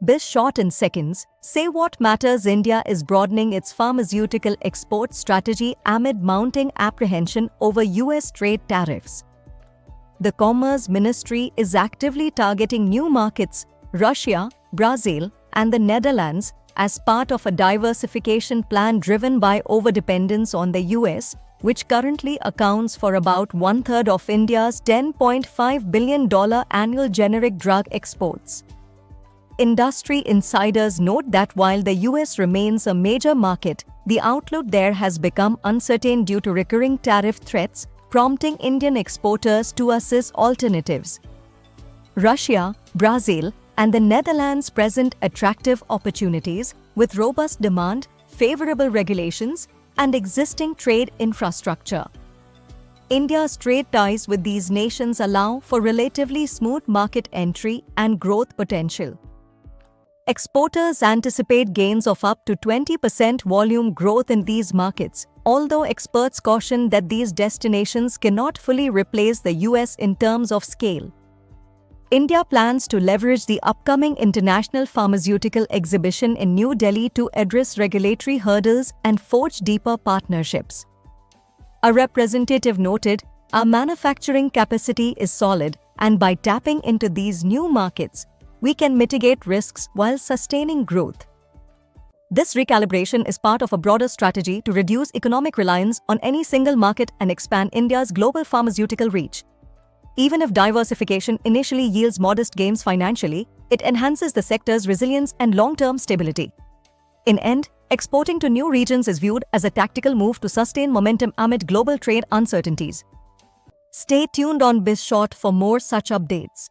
Biz Short in seconds, say what matters. India is broadening its pharmaceutical export strategy amid mounting apprehension over US trade tariffs. The Commerce Ministry is actively targeting new markets, Russia, Brazil, and the Netherlands, as part of a diversification plan driven by overdependence on the US, which currently accounts for about one-third of India's $10.5 billion annual generic drug exports. Industry insiders note that while the US remains a major market, the outlook there has become uncertain due to recurring tariff threats, prompting Indian exporters to assess alternatives. Russia, Brazil, and the Netherlands present attractive opportunities with robust demand, favorable regulations, and existing trade infrastructure. India's trade ties with these nations allow for relatively smooth market entry and growth potential. Exporters anticipate gains of up to 20% volume growth in these markets, although experts caution that these destinations cannot fully replace the US in terms of scale. India plans to leverage the upcoming International Pharmaceutical Exhibition in New Delhi to address regulatory hurdles and forge deeper partnerships. A representative noted, "Our manufacturing capacity is solid, and by tapping into these new markets, we can mitigate risks while sustaining growth." This recalibration is part of a broader strategy to reduce economic reliance on any single market and expand India's global pharmaceutical reach. Even if diversification initially yields modest gains financially, it enhances the sector's resilience and long-term stability. In end, exporting to new regions is viewed as a tactical move to sustain momentum amid global trade uncertainties. Stay tuned on Biz Short for more such updates.